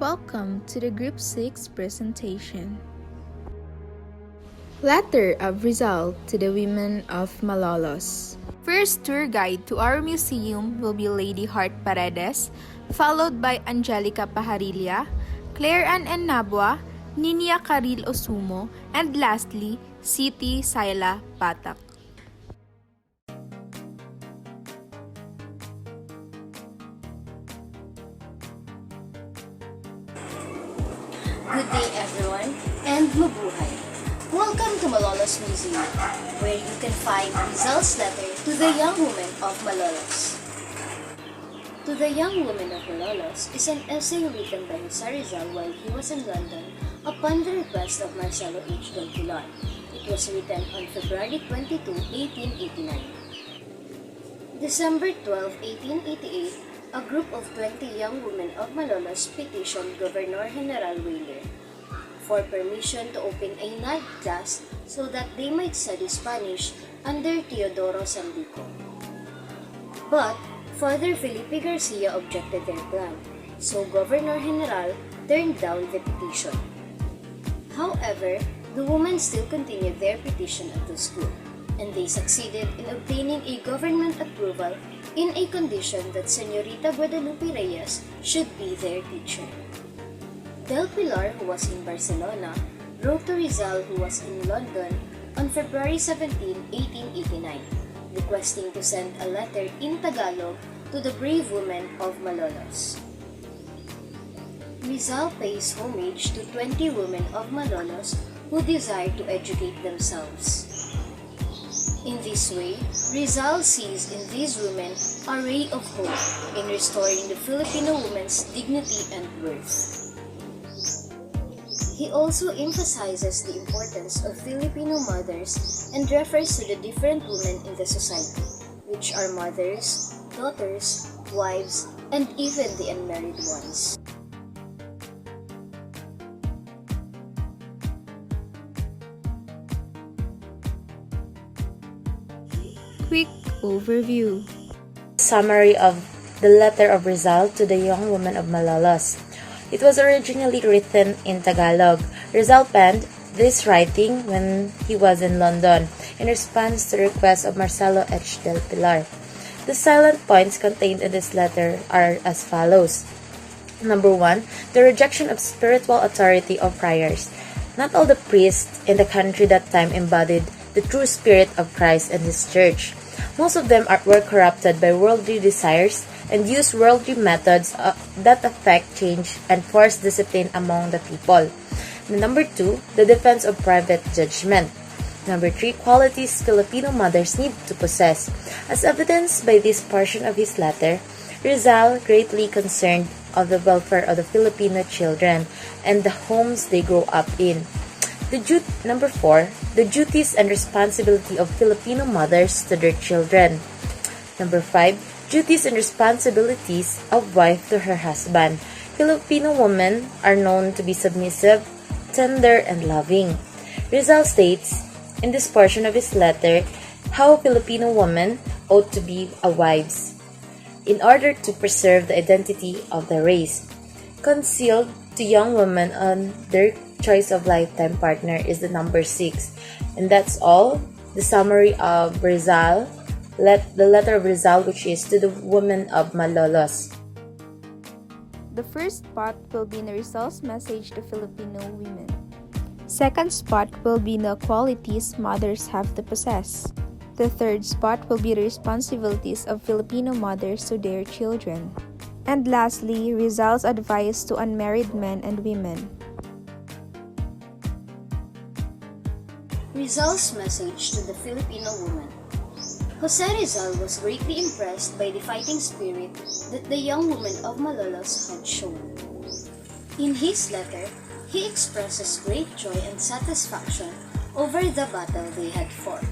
Welcome to the Group 6 presentation. Letter of Rizal to the Women of Malolos. First tour guide to our museum will be Lady Heart Paredes, followed by Angelica Pajarilla, Claire Ann Nabua, Ninia Karil Osumo, and lastly, Siti Saila Patak. Good day everyone, and mabuhay! Welcome to Malolos Museum, where you can find Rizal's letter to the young women of Malolos. To the Young Women of Malolos is an essay written by Rizal while he was in London upon the request of Marcelo H. Del Pilar. It was written on February 22, 1889. December 12, 1888, a group of 20 young women of Malolos petitioned Governor General Weyler for permission to open a night class so that they might study Spanish under Teodoro Sandico. But Father Felipe Garcia objected their plan, so Governor General turned down the petition. However, the women still continued their petition at the school, and they succeeded in obtaining a government approval in a condition that Señorita Guadalupe Reyes should be their teacher. Del Pilar, who was in Barcelona, wrote to Rizal, who was in London, on February 17, 1889, requesting to send a letter in Tagalog to the brave women of Malolos. Rizal pays homage to 20 women of Malolos who desire to educate themselves. In this way, Rizal sees in these women a ray of hope in restoring the Filipino woman's dignity and worth. He also emphasizes the importance of Filipino mothers and refers to the different women in the society, which are mothers, daughters, wives, and even the unmarried ones. Quick overview. Summary of the letter of Rizal to the young women of Malolos. It was originally written in Tagalog. Rizal penned this writing when he was in London in response to the request of Marcelo H. Del Pilar. The salient points contained in this letter are as follows. Number 1, the rejection of spiritual authority of friars. Not all the priests in the country that time embodied the true spirit of Christ and His church. Most of them were corrupted by worldly desires and used worldly methods that affect change and force discipline among the people. Number 2, the defense of private judgment. Number 3, qualities Filipino mothers need to possess. As evidenced by this portion of his letter, Rizal greatly concerned of the welfare of the Filipino children and the homes they grow up in. Number 4, the duties and responsibility of Filipino mothers to their children. Number 5, duties and responsibilities of wife to her husband. Filipino women are known to be submissive, tender, and loving. Rizal states in this portion of his letter how Filipino women ought to be wives in order to preserve the identity of the race. Concealed to young women on their choice of lifetime partner is the number 6. And that's all. The summary of Rizal, the letter of Rizal, which is to the women of Malolos. The first spot will be in Rizal's message to Filipino women. Second spot will be the qualities mothers have to possess. The third spot will be the responsibilities of Filipino mothers to their children. And lastly, Rizal's advice to unmarried men and women. Rizal's message to the Filipino woman. Jose Rizal was greatly impressed by the fighting spirit that the young women of Malolos had shown. In his letter, he expresses great joy and satisfaction over the battle they had fought.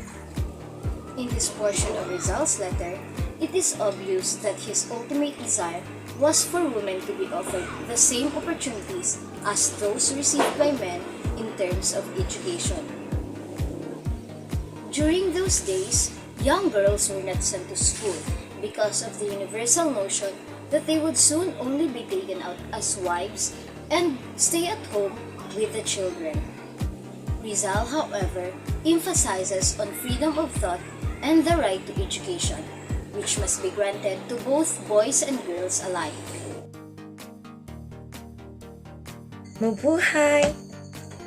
In this portion of Rizal's letter, it is obvious that his ultimate desire was for women to be offered the same opportunities as those received by men in terms of education. During those days, young girls were not sent to school because of the universal notion that they would soon only be taken out as wives and stay at home with the children. Rizal, however, emphasizes on freedom of thought and the right to education, which must be granted to both boys and girls alike. Mabuhay!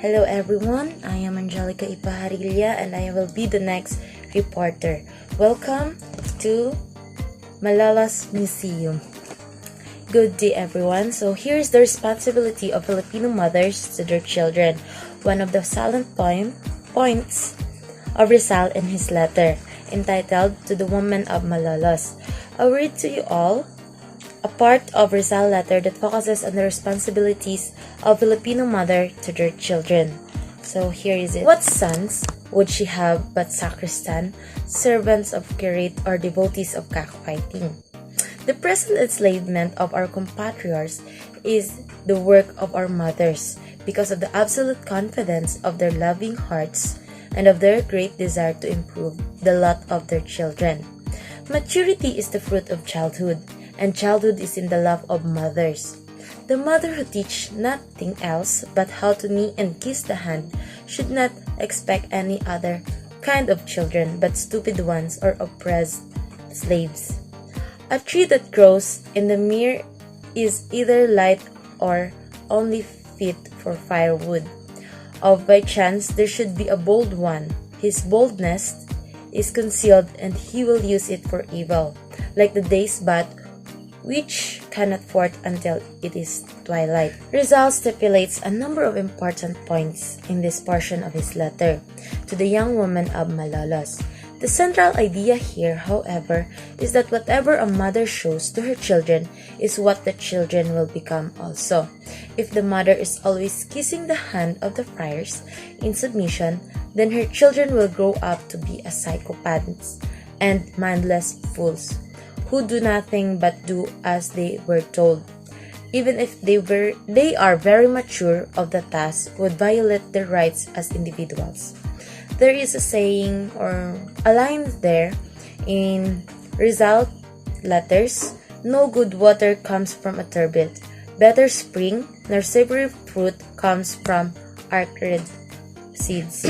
Hello everyone, I am Angelica Ipaharilla and I will be the next reporter. Welcome to Malolos Museum. Good day everyone. So here's the responsibility of Filipino mothers to their children. One of the salient points of Rizal in his letter, entitled To the Woman of Malolos. I'll read to you all a part of Rizal letter that focuses on the responsibilities of Filipino mother to their children. So here is it. What sons would she have but sacristan, servants of curate, or devotees of cockfighting? The present enslavement of our compatriots is the work of our mothers because of the absolute confidence of their loving hearts and of their great desire to improve the lot of their children. Maturity is the fruit of childhood, and childhood is in the love of mothers. The mother who teach nothing else but how to knee and kiss the hand should not expect any other kind of children but stupid ones or oppressed slaves. A tree that grows in the mere is either light or only fit for firewood. Of by chance there should be a bold one, his boldness is concealed and he will use it for evil, like the day's bat which cannot forth until it is twilight. Rizal stipulates a number of important points in this portion of his letter to the young woman of Malolos. The central idea here, however, is that whatever a mother shows to her children is what the children will become also. If the mother is always kissing the hand of the friars in submission, then her children will grow up to be as psychopaths and mindless fools who do nothing but do as they were told. Even if they are very mature of the task, would violate their rights as individuals. There is a saying or a line there in Rizal letters, no good water comes from a turbid, better spring nor savory fruit comes from acrid seeds.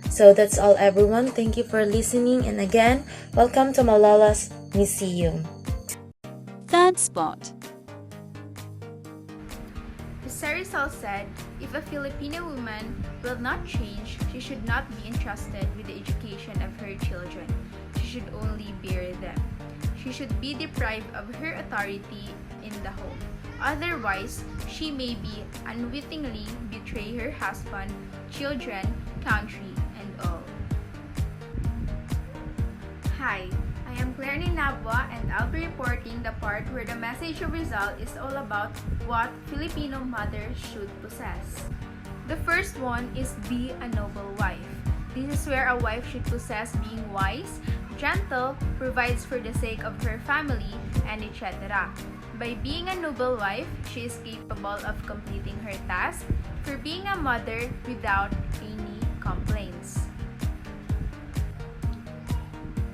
So that's all everyone. Thank you for listening, and again, welcome to Malolos Museum. Third spot. Rizal said, if a Filipino woman will not change, she should not be entrusted with the education of her children. She should only bear them. She should be deprived of her authority in the home. Otherwise, she may be unwittingly betray her husband, children, country, and all. Hi, I am Claire Ninabwa and I'll be reporting the part where the message of Rizal is all about what Filipino mothers should possess. The first one is be a noble wife. This is where a wife should possess being wise, gentle, provides for the sake of her family, and etc. By being a noble wife, she is capable of completing her task for being a mother without any complaints.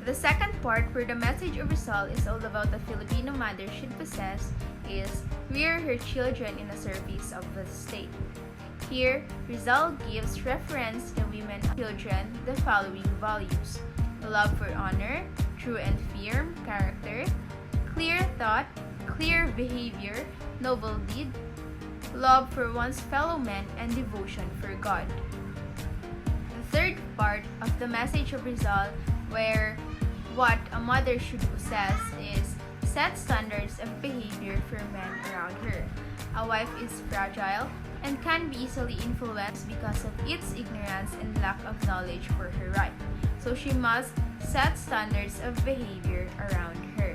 The second part, where the message of Rizal is all about the Filipino mother should possess, is rear her children in the service of the state. Here, Rizal gives reference to women and children the following values: love for honor, true and firm character, clear thought, clear behavior, noble deed, love for one's fellow men, and devotion for God. The third part of the message of Rizal, where what a mother should possess, is set standards of behavior for men around her. A wife is fragile and can be easily influenced because of its ignorance and lack of knowledge for her right. So she must set standards of behavior around her.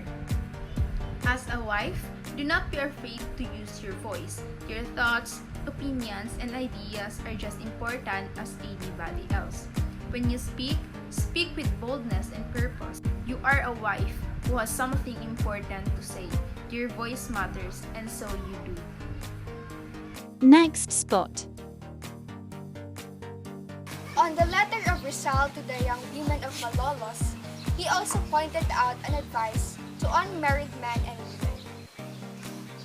As a wife, do not be afraid to use your voice. Your thoughts, opinions, and ideas are just important as anybody else. When you speak, speak with boldness and purpose. You are a wife who has something important to say. Your voice matters, and so you do. Next spot. On the letter of Rizal to the young women of Malolos, he also pointed out an advice to unmarried men and women.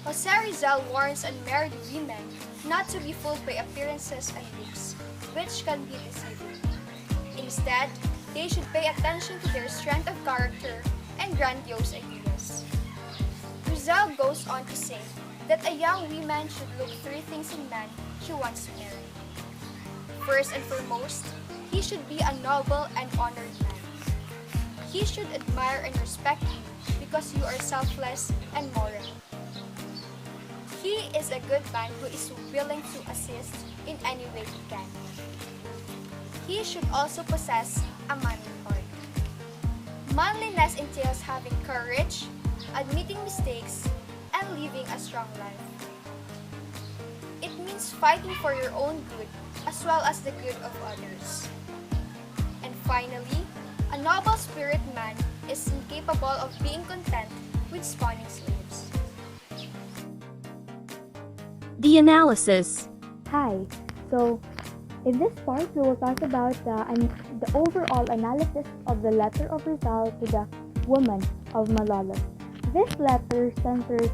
Jose Rizal warns unmarried women not to be fooled by appearances and looks, which can be deceiving. Instead, they should pay attention to their strength of character and grandiose ideas. Rizal goes on to say that a young woman should look three things in man she wants to marry. First and foremost, he should be a noble and honored man. He should admire and respect you because you are selfless and moral. He is a good man who is willing to assist in any way he can. He should also possess a manly heart. Manliness entails having courage, admitting mistakes, and living a strong life. It means fighting for your own good as well as the good of others. And finally, a noble spirit man is incapable of being content with spawning slaves. The analysis. Hi. So, in this part, we will talk about the overall analysis of the letter of Rizal to the woman of Malolos. This letter centers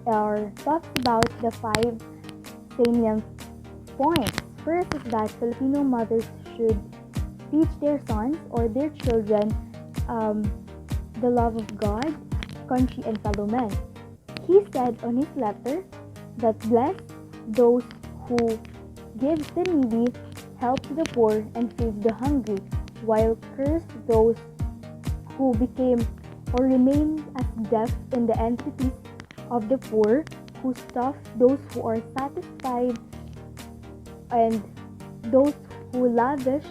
or talks about the 5 salient points. First is that Filipino mothers should teach their sons or their children the love of God, country, and fellow men. He said on his letter that bless those who gives the needy, helps the poor, and feeds the hungry, while curse those who became or remain as deaf in the entities of the poor, who stuff those who are satisfied, and those who lavish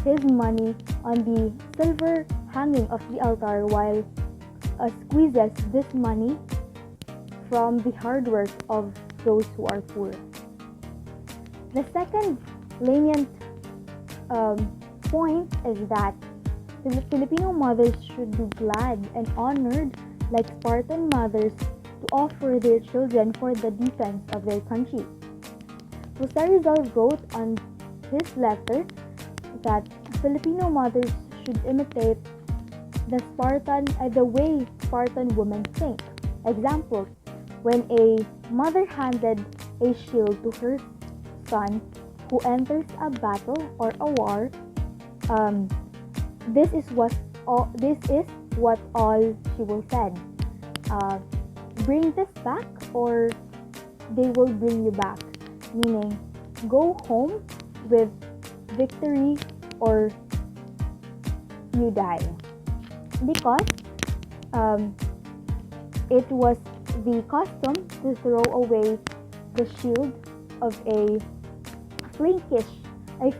his money on the silver hanging of the altar, while squeezes this money from the hard work of those who are poor. The second lenient point is that the Filipino mothers should be glad and honored like Spartan mothers to offer their children for the defense of their country. Jose Rizal wrote on his letter that Filipino mothers should imitate the way Spartan women think. Example, when a mother handed a shield to her son who enters a battle or a war, this is what all she will said. Bring this back or they will bring you back. Meaning, go home with victory or you die. Because it was the custom to throw away the shield of a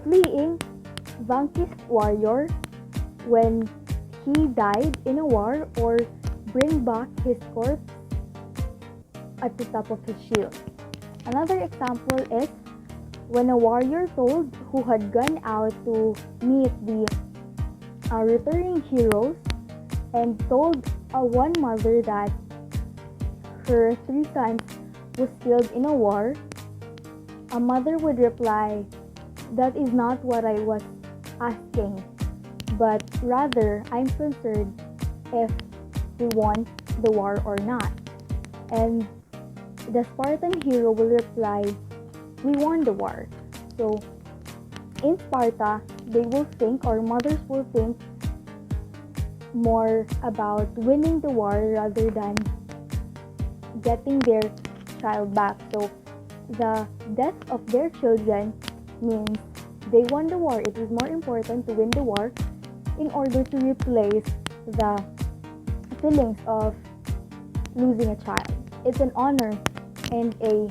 fleeing, vanquished warrior when he died in a war, or bring back his corpse at the top of his shield. Another example is when a warrior told who had gone out to meet the returning heroes and told one mother that her 3 sons was killed in a war, a mother would reply, "That is not what I was asking, but rather I'm concerned if we won the war or not." And the Spartan hero will reply, "We won the war." So in Sparta, they will think, or mothers will think, more about winning the war rather than getting their child back. So the death of their children means they won the war. It is more important to win the war in order to replace the feelings of losing a child. It's an honor and a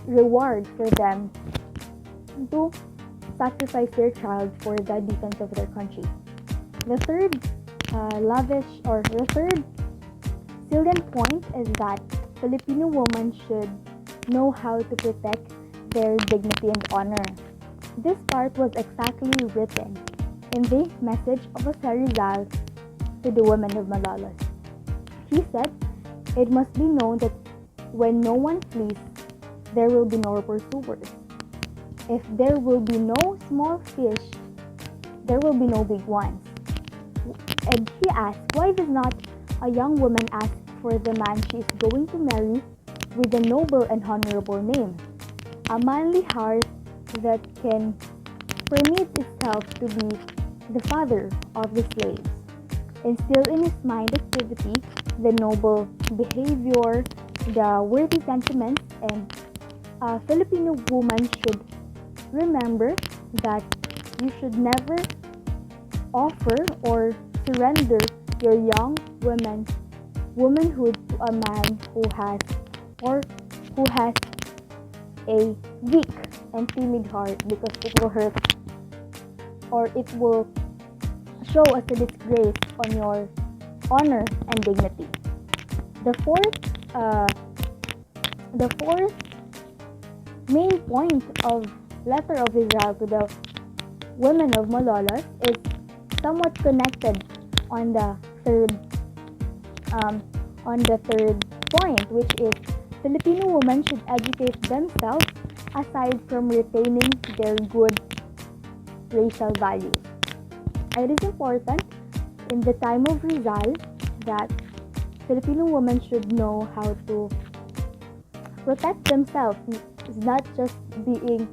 reward for them to sacrifice their child for the defense of their country. The third salient point is that Filipino women should know how to protect their dignity and honor. This part was exactly written in the message of Jose Rizal to the women of Malolos. He said, "It must be known that when no one flees, there will be no pursuers. If there will be no small fish, there will be no big ones." And he asked, why does not a young woman ask for the man she is going to marry with a noble and honorable name, a manly heart that can permit itself to be the father of the slaves. Instill in his mind activity, the noble behavior, the worthy sentiments, and a Filipino woman should remember that you should never offer or surrender your young womanhood to a man who has a weak and timid heart, because it will hurt or it will show as a disgrace on your honor and dignity. The fourth main point of letter of Rizal to the women of Malolos is somewhat connected on the third point, which is Filipino women should educate themselves aside from retaining their good racial values. It is important in the time of Rizal that Filipino women should know how to protect themselves. It's not just being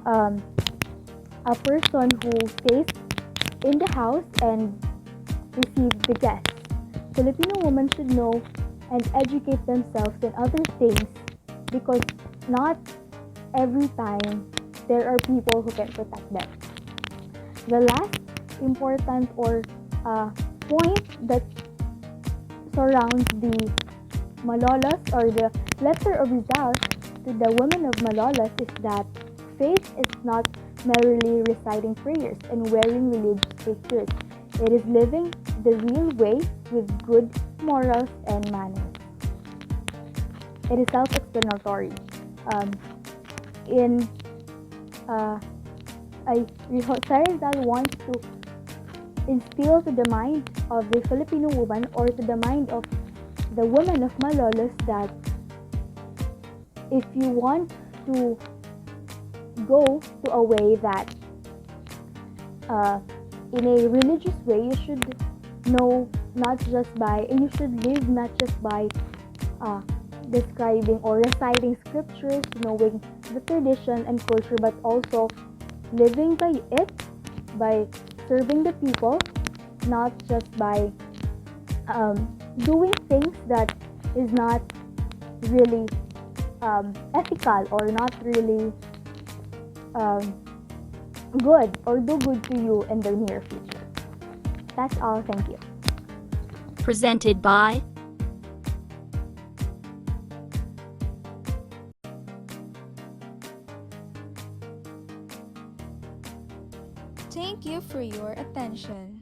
a person who stays in the house and receive the guests. Filipino women should know and educate themselves in other things, because not every time there are people who can protect them. The last important point that surrounds the Malolos or the letter of Rizal to the women of Malolos is that faith is not merely reciting prayers and wearing religious pictures. It is living the real way with good morals and manners. It is self-explanatory. Rizal wants to instill to the mind of the Filipino woman or to the mind of the women of Malolos that if you want to go to a way that in a religious way, you should know you should live not just by describing or reciting scriptures, knowing the tradition and culture, but also living by it, by serving the people, not just by doing things that is not really ethical or not really good or do good to you in the near future. That's all. Thank you. Presented by Thank you for your attention.